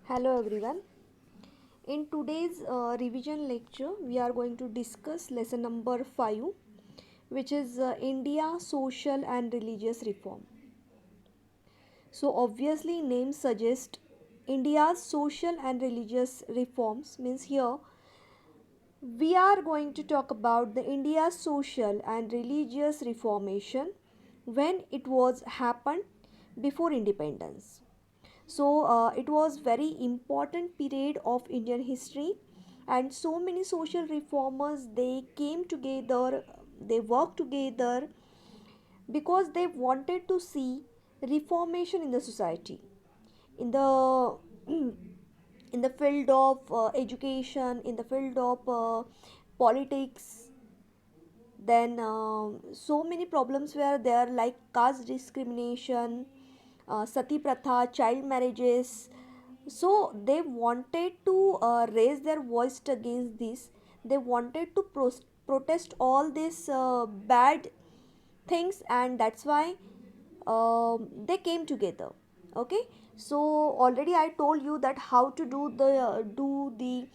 Hello everyone. In today's revision lecture, we are going to discuss lesson number 5, which is India Social and Religious Reform. So, obviously, name suggests India's social and religious reforms means here we are going to talk about the India's social and religious reformation when it was happened before independence. So it was very important period of Indian history, and so many social reformers they came together, they worked together because they wanted to see reformation in the society, in the in the field of education, in the field of politics. Then so many problems were there, like caste discrimination, sati pratha, child marriages. So they wanted to raise their voice against this. They wanted to protest all these bad things, and that's why they came together. Okay, so already I told you that how to do the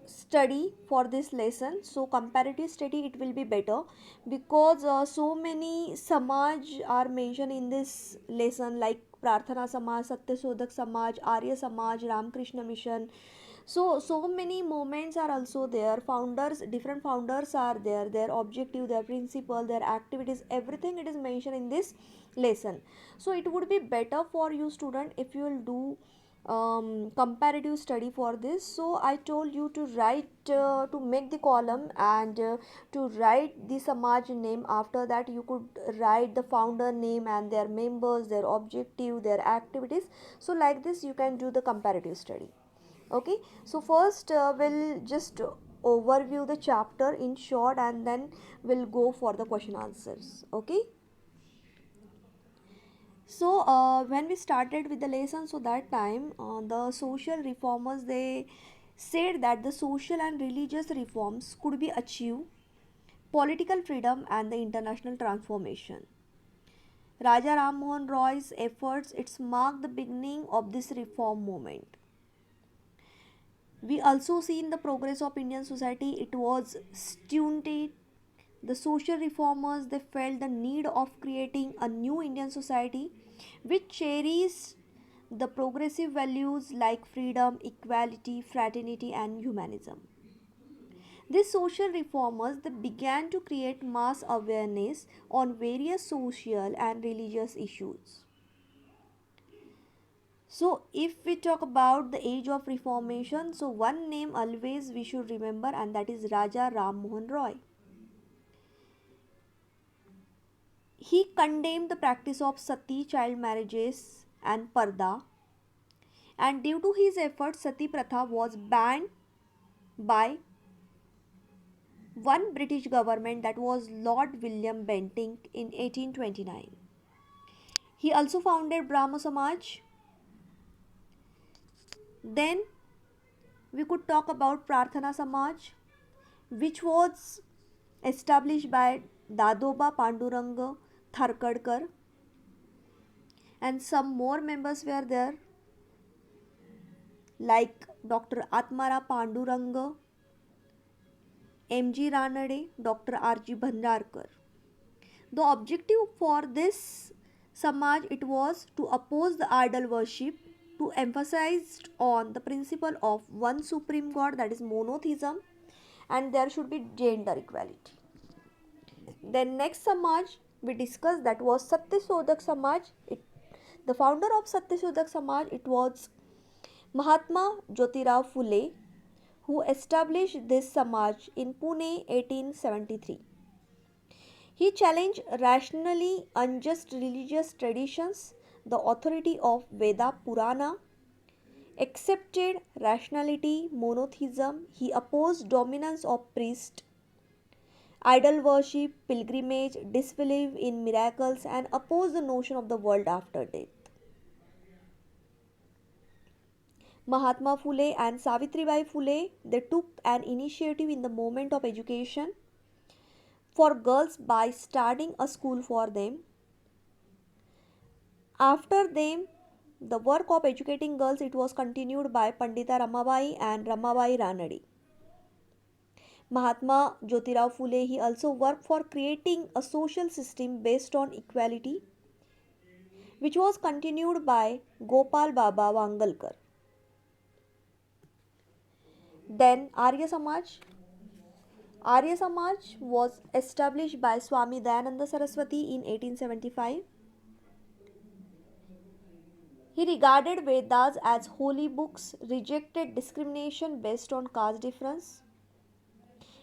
study for this lesson. So comparative study it will be better, because so many samaj are mentioned in this lesson, like prarthana samaj, satyasodhak samaj, arya samaj, ramakrishna mission. So many moments are also there, founders, different founders are there, their objective, their principle, their activities, everything it is mentioned in this lesson. So it would be better for you student if you will do comparative study for this. So I told you to write, to make the column, and to write the samaj name. After that you could write the founder name and their members, their objective, their activities. So like this you can do the comparative study. Okay, so first we'll just overview the chapter in short, and then we'll go for the question answers. Okay, so when we started with the lesson, so that time the social reformers they said that the social and religious reforms could be achieved political freedom and the international transformation. Raja Ram Mohan Roy's efforts it's marked the beginning of this reform movement. We also see in the progress of Indian society it was stunted. The social reformers they felt the need of creating a new Indian society which cherished the progressive values like freedom, equality, fraternity, and humanism. These social reformers they began to create mass awareness on various social and religious issues. So, if we talk about the age of reformation, so one name always we should remember, and that is Raja Ram Mohan Roy. He condemned the practice of sati, child marriages, and parda, and due to his efforts, sati pratha was banned by one British government, that was Lord William Bentinck in 1829. He also founded Brahmo Samaj. Then we could talk about Prarthana Samaj, which was established by Dadoba Panduranga Tharkadkar, and some more members were there, like Dr. Atmara Panduranga, M.G. Ranade, Dr. R.G. Bhandarkar. The objective for this Samaj it was to oppose the idol worship, to emphasize on the principle of one supreme God, that is monotheism, and there should be gender equality. Then next Samaj we discussed, that was Satyasodhak Samaj. The founder of Satyasodhak Samaj it was Mahatma Jyotirao Phule, who established this Samaj in Pune 1873. He challenged rationally unjust religious traditions, the authority of Veda Purana, accepted rationality, monotheism. He opposed dominance of priest, idol worship, pilgrimage, disbelief in miracles, and opposed the notion of the world after death. Mahatma Phule and Savitribai Phule they took an initiative in the movement of education for girls by starting a school for them. After them, the work of educating girls, it was continued by Pandita Ramabai and Ramabai Ranade. Mahatma Jyotirao Phule, he also worked for creating a social system based on equality, which was continued by Gopal Baba Wangalkar. Then Arya Samaj. Arya Samaj was established by Swami Dayananda Saraswati in 1875. He regarded Vedas as holy books, rejected discrimination based on caste difference.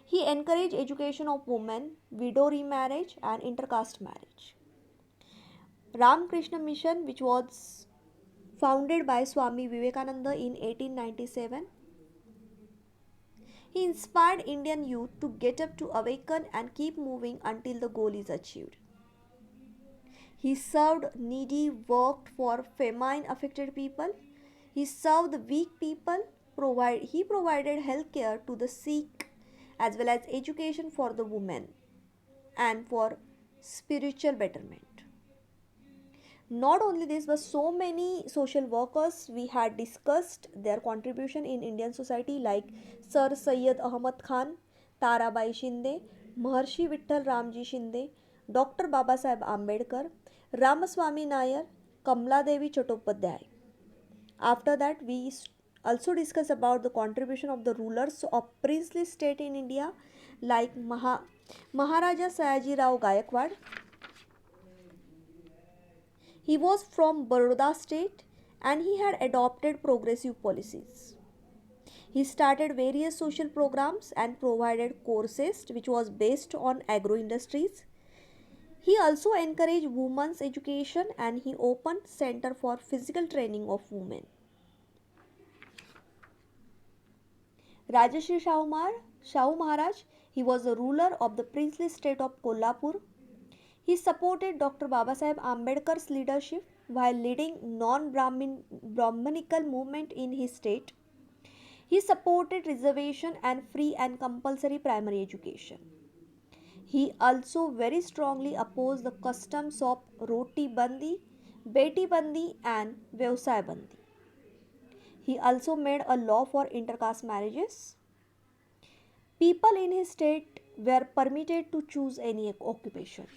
He encouraged education of women, widow remarriage, and intercaste marriage. Ramakrishna Mission, which was founded by Swami Vivekananda in 1897, he inspired Indian youth to get up, to awaken, and keep moving until the goal is achieved. He served needy, worked for famine affected people. He served the weak people. He provided health care to the sick as well as education for the women and for spiritual betterment. Not only this, but so many social workers we had discussed their contribution in Indian society, like Sir Syed Ahmad Khan, Tarabai Shinde, Maharshi Vittal Ramji Shinde, Dr. Babasaheb Ambedkar, Ramaswamy Nair, Kamla Devi Chattopadhyay. After that, we also discuss about the contribution of the rulers of princely state in India, like Maharaja Sayaji Rao Gaikwad. He was from Baroda state and he had adopted progressive policies. He started various social programs and provided courses which was based on agro industries. He also encouraged women's education and he opened center for physical training of women. Rajashri Shahu Maharaj, he was a ruler of the princely state of Kolhapur. He supported Dr. Babasaheb Ambedkar's leadership while leading non-Brahmanical movement in his state. He supported reservation and free and compulsory primary education. He also very strongly opposed the customs of Roti Bandi, Beti Bandi and Vyavsay Bandi. He also made a law for intercaste marriages. People in his state were permitted to choose any occupation.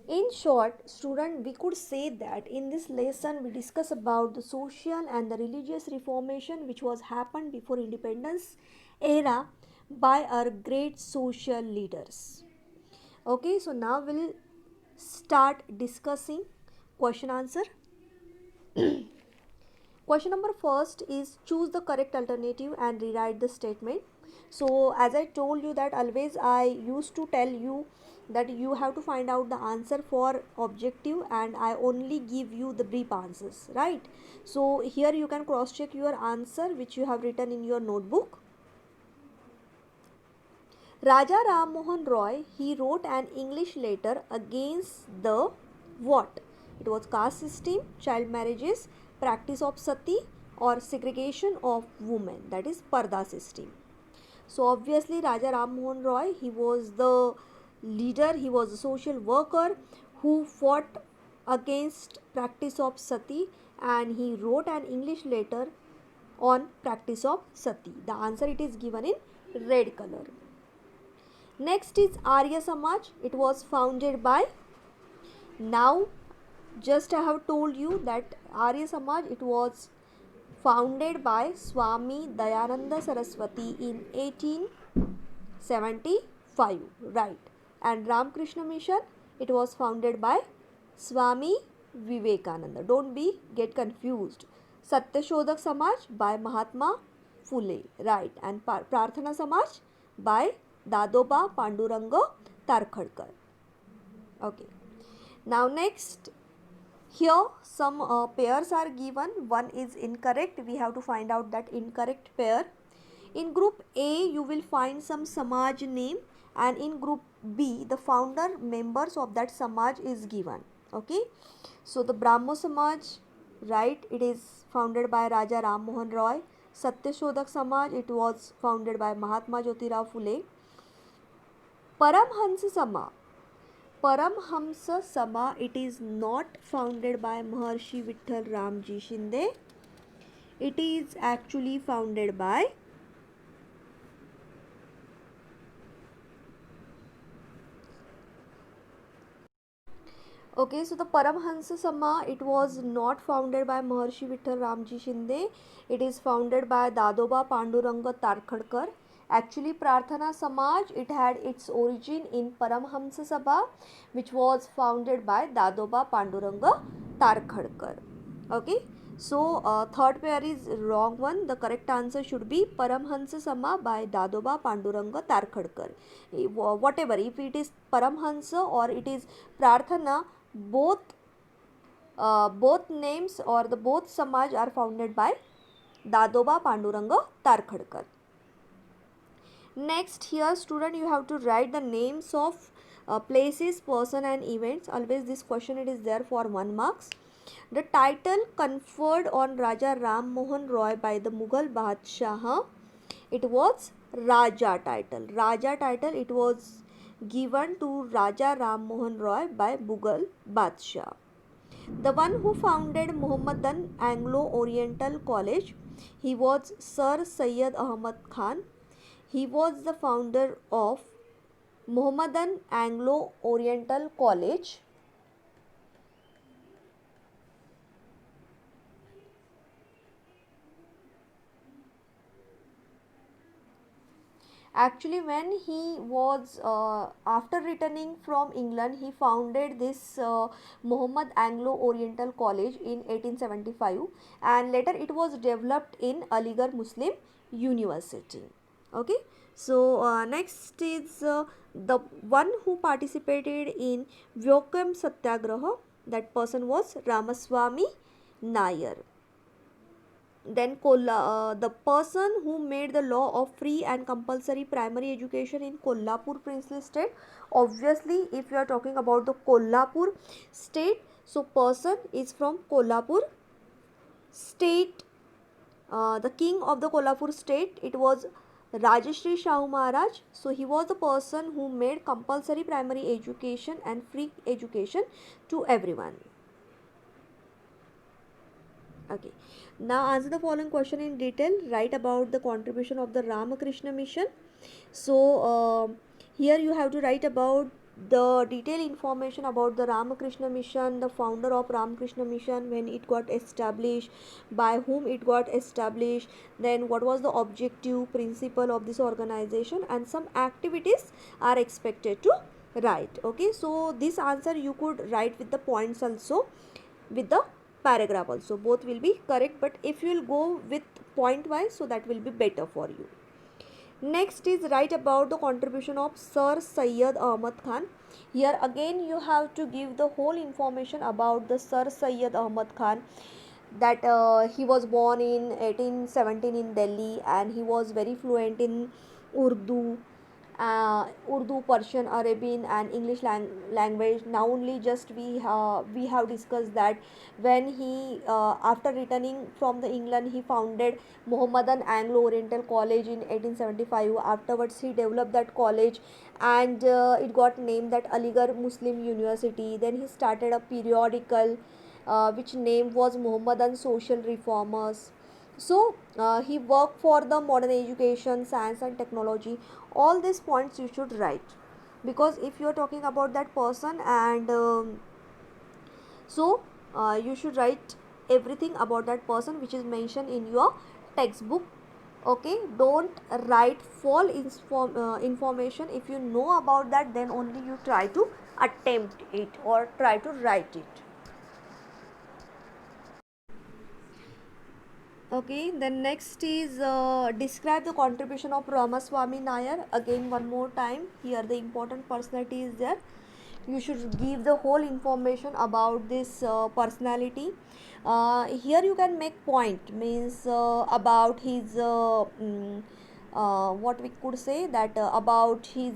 In short, student, we could say that in this lesson we discuss about the social and the religious reformation which was happened before independence era by our great social leaders. Okay, so now we'll start discussing question answer. Question number first is choose the correct alternative and rewrite the statement. So as I told you that always I used to tell you that you have to find out the answer for objective and I only give you the brief answers, right? So here you can cross check your answer which you have written in your notebook. Raja Ram Mohan Roy, he wrote an English letter against the what? It was caste system, child marriages, practice of sati or segregation of women, that is Parda system. So obviously Raja Ram Mohan Roy, he was the leader, he was a social worker who fought against practice of sati and he wrote an English letter on practice of sati. The answer it is given in red color. Next is Arya Samaj. It was founded by, now just I have told you that Arya Samaj, it was founded by Swami Dayananda Saraswati in 1875, right? And Ramakrishna Mission, it was founded by Swami Vivekananda. Don't get confused. Satyashodak Samaj by Mahatma Phule, right? And Prarthana Samaj by Dadoba Panduranga Tarkhadkar. Okay. Now next, here some pairs are given. One is incorrect. We have to find out that incorrect pair. In group A, you will find some Samaj name and in group B, the founder members of that Samaj is given. Okay. So the Brahmo Samaj, right, it is founded by Raja Ram Mohan Roy. Satyashodak Samaj, it was founded by Mahatma Jyotirao Phule. Paramhans Samaj. Paramhamsa Sabha, it is not founded by Maharshi Vittal Ramji Shinde. It is actually founded by Okay, so the Paramhansa Sama, it was not founded by Maharshi Vittal Ramji Shinde. It is founded by Dadoba Panduranga Tarkhadkar. Actually, Prarthana Samaj, it had its origin in Paramhamsa Sabha, which was founded by Dadoba Panduranga Tarkhadkar. Okay, so third pair is wrong one. The correct answer should be Paramhansa Sama by Dadoba Panduranga Tarkhadkar. Whatever, if it is Paramhansa or it is Prarthana, both names or the both Samaj are founded by Dadoba Panduranga Tarkhadkar. Next, here student, you have to write the names of places, person and events. Always this question, it is there for 1 marks. The title conferred on Raja Ram Mohan Roy by the Mughal Badshah, it was Raja title. Raja title, it was given to Raja Ram Mohan Roy by Mughal Badshah. The one who founded Mohammedan Anglo-Oriental College, he was Sir Syed Ahmad Khan. He was the founder of Mohammedan Anglo-Oriental College. Actually, when he was after returning from England, he founded this Muhammad Anglo-Oriental College in 1875, and later it was developed in Aligarh Muslim University. Okay, so next is the one who participated in Vyokkam Satyagraha. That person was Ramaswamy Nair. Then the person who made the law of free and compulsory primary education in Kolhapur princely state. Obviously, if you are talking about the Kolhapur state, so person is from Kolhapur state. The king of the Kolhapur state, it was Rajashri Shahu Maharaj. So he was the person who made compulsory primary education and free education to everyone. Okay, now answer the following question in detail. Write about the contribution of the Ramakrishna mission. So here you have to write about the detailed information about the Ramakrishna mission, the founder of Ramakrishna mission, when it got established, by whom it got established, then what was the objective principle of this organization, and some activities are expected to write. Okay, so this answer you could write with the points also, with the paragraph also, both will be correct, but if you will go with point wise, so that will be better for you. Next is write about the contribution of Sir Syed Ahmad Khan. Here again you have to give the whole information about the Sir Syed Ahmad Khan, that he was born in 1817 in Delhi, and he was very fluent in Urdu, Persian, Arabian, and English language. Now only just we have discussed that when he after returning from the England, he founded Mohammedan Anglo-Oriental College in 1875. Afterwards, he developed that college, and it got named that Aligarh Muslim University. Then he started a periodical which name was Mohammedan Social Reformers. So he worked for the modern education, science and technology. All these points you should write, because if you are talking about that person, and so you should write everything about that person which is mentioned in your textbook. Okay, don't write false information. If you know about that, then only you try to attempt it or try to write it. Okay, then next is describe the contribution of Ramaswamy Nair. Again, one more time, here the important personality is there. You should give the whole information about this personality. Here you can make point, means about his what we could say, that about his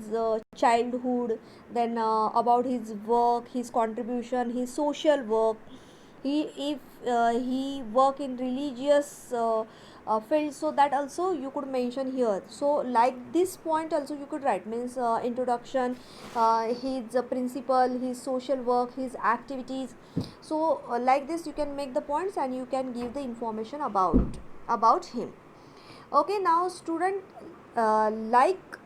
childhood, then about his work, his contribution, his social work. He if he work in religious field, so that also you could mention here. So like this point also you could write, means introduction, his principle, his social work, his activities. So like this you can make the points and you can give the information about him. Okay, now student, like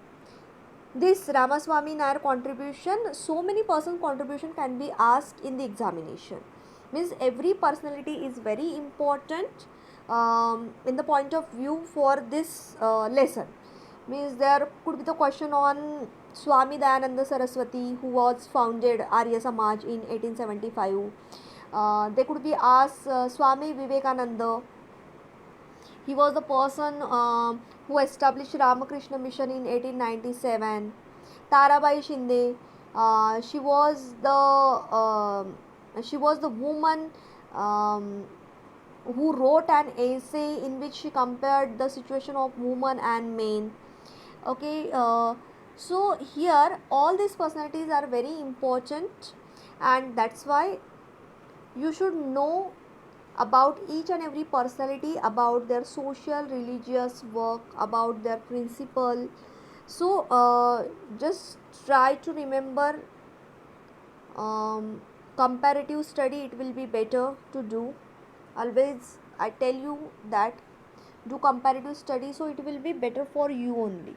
this Ramaswamy Nair contribution, so many person contribution can be asked in the examination, means every personality is very important in the point of view for this lesson. Means there could be the question on Swami Dayananda Saraswati, who was founded Arya Samaj in 1875. They could be asked Swami Vivekananda. He was the person who established Ramakrishna Mission in 1897. Tarabai Shinde, she was the woman um, who wrote an essay in which she compared the situation of women and men. Okay, so here all these personalities are very important, and that's why you should know about each and every personality, about their social religious work, about their principle. So just try to remember, comparative study, it will be better to do. Always I tell you that do comparative study, so it will be better for you only.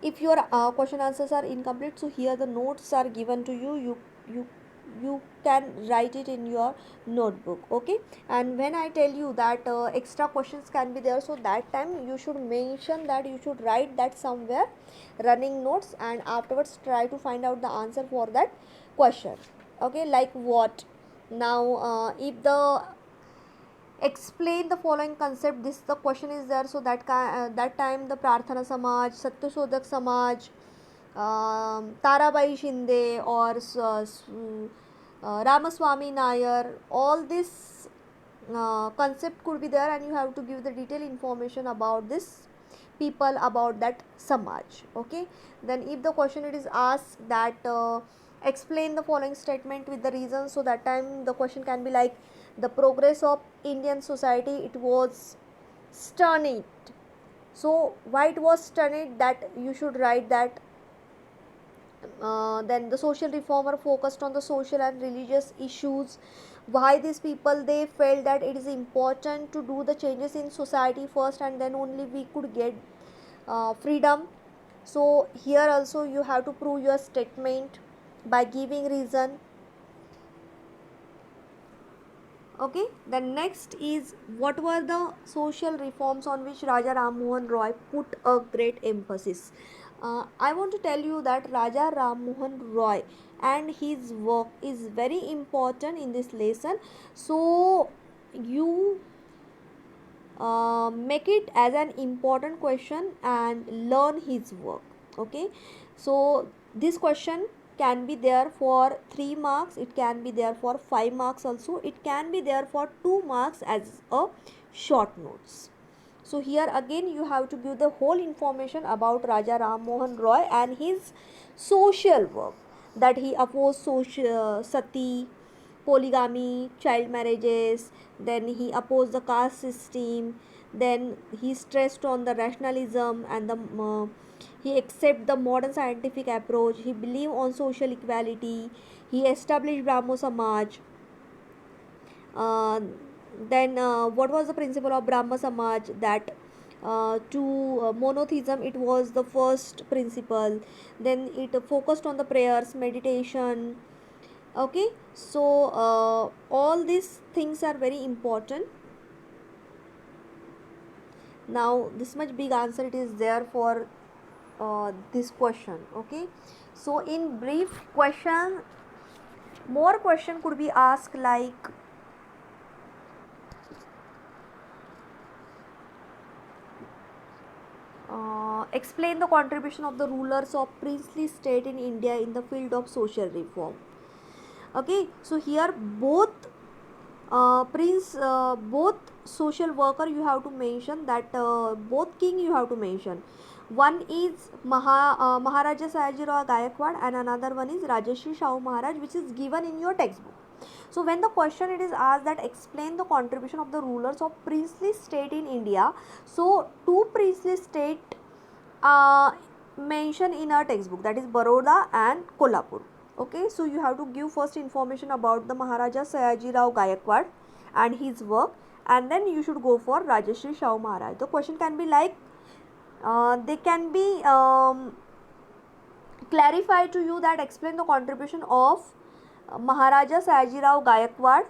If your question answers are incomplete, so here the notes are given to you. You can write it in your notebook. Okay, and when I tell you that extra questions can be there, so that time you should mention that, you should write that somewhere, running notes, and afterwards try to find out the answer for that question. Okay, like what? Now if the explain the following concept, this the question is there, so that time the Prarthana Samaj, Satyashodhak Samaj, Tarabai Shinde, or Ramaswamy Nair, all this concept could be there, and you have to give the detailed information about this people, about that Samaj. Okay, then if the question it is asked that explain the following statement with the reasons, so that time the question can be like, the progress of Indian society, it was stunted. So why it was stunted, that you should write that. Then the social reformer focused on the social and religious issues. Why these people, they felt that it is important to do the changes in society first, and then only we could get freedom. So here also you have to prove your statement by giving reason. Okay, then next is, what were the social reforms on which Raja Ram Mohan Roy put a great emphasis? I want to tell you that Raja Ram Mohan Roy and his work is very important in this lesson, so you make it as an important question and learn his work. Okay, so this question can be there for 3 marks, it can be there for 5 marks also, it can be there for 2 marks as a short notes. So here again you have to give the whole information about Raja Ram Mohan Roy and his social work, that he opposed sati, polygamy, child marriages, then he opposed the caste system, then he stressed on the rationalism and the he accept the modern scientific approach, he believed on social equality, he established Brahmo Samaj. uh, then what was the principle of Brahma Samaj, that to monotheism, it was the first principle. Then it focused on the prayers, meditation. Okay, so all these things are very important. Now this much big answer it is there for this question. Okay, so in brief question, more question could be asked like, explain the contribution of the rulers of princely state in India in the field of social reform. Okay, so here both both social worker you have to mention, that both king you have to mention. One is Maharaja Sayajirao Gaikwad, and another one is Rajashri Shahu Maharaj, which is given in your textbook. So when the question it is asked that explain the contribution of the rulers of princely state in India, so two princely state uh, mentioned in our textbook, that is Baroda and Kolhapur. Okay, so you have to give first information about the Maharaja Sayaji Rao Gaikwad and his work, and then you should go for Rajashri Shahu Maharaj. The question can be like, they can be clarified to you that explain the contribution of Maharaja Sayaji Rao Gaikwad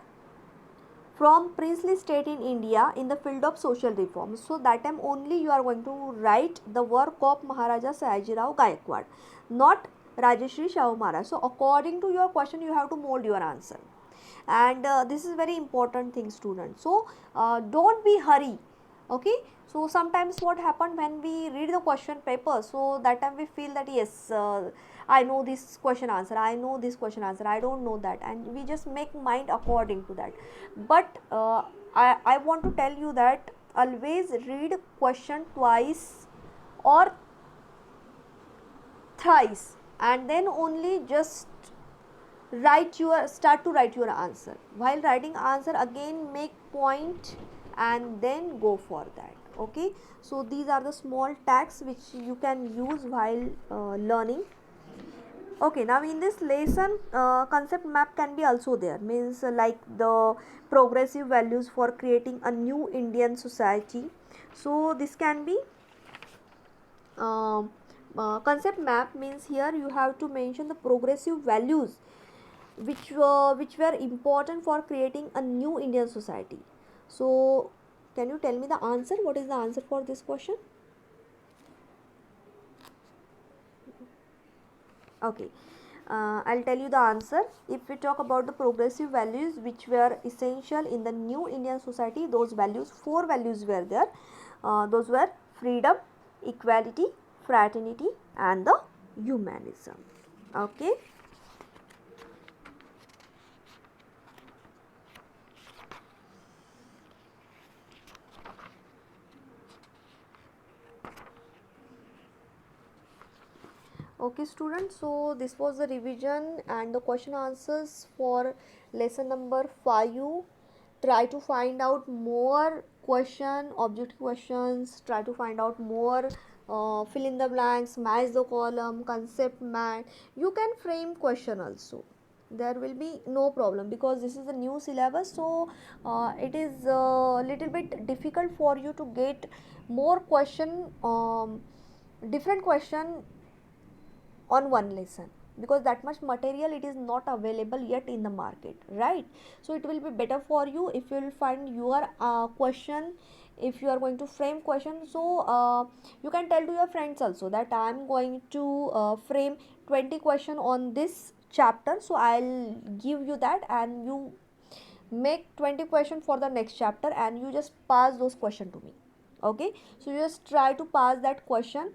from princely state in India in the field of social reform. So that time only you are going to write the work of Maharaja Sayaji Rao Gaikwad, not Rajashri Shahu Maharaj. So according to your question, you have to mold your answer, and this is very important thing, students. So don't be hurry. Okay, so sometimes what happened when we read the question paper, so that time we feel that yes, I know this question answer, I know this question answer, I don't know that, and we just make mind according to that. But I want to tell you that always read question twice or thrice, and then only just start to write your answer. While writing answer, again make point and then go for that. Okay, so these are the small tags which you can use while learning. Okay, now in this lesson, concept map can be also there, means like the progressive values for creating a new Indian society. So this can be concept map, means here you have to mention the progressive values which were important for creating a new Indian society. So can you tell me the answer? What is the answer for this question? Okay, I'll tell you the answer. If we talk about the progressive values which were essential in the new Indian society, those values, four values were there. Those were freedom, equality, fraternity, and the humanism. Okay. Okay, students, so this was the revision and the question answers for lesson number 5. Try to find out more question, objective questions, try to find out more, fill in the blanks, match the column, concept map. You can frame question also. There will be no problem because this is a new syllabus, so it is a little bit difficult for you to get more question, different question on one lesson, because that much material it is not available yet in the market, right? So it will be better for you if you will find your question, if you are going to frame question. So you can tell to your friends also that I am going to frame 20 question on this chapter, so I'll give you that, and you make 20 question for the next chapter, and you just pass those question to me. Okay, so you just try to pass that question,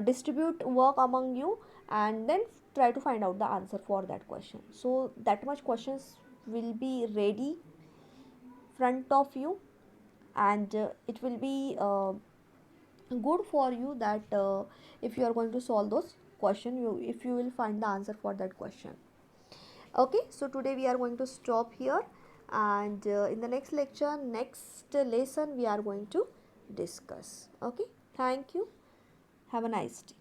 distribute work among you, and then try to find out the answer for that question. So that much questions will be ready front of you, and it will be good for you that if you are going to solve those question, if you will find the answer for that question. Okay, so today we are going to stop here, and in the next lecture, next lesson, we are going to discuss. Okay, thank you, have a nice day.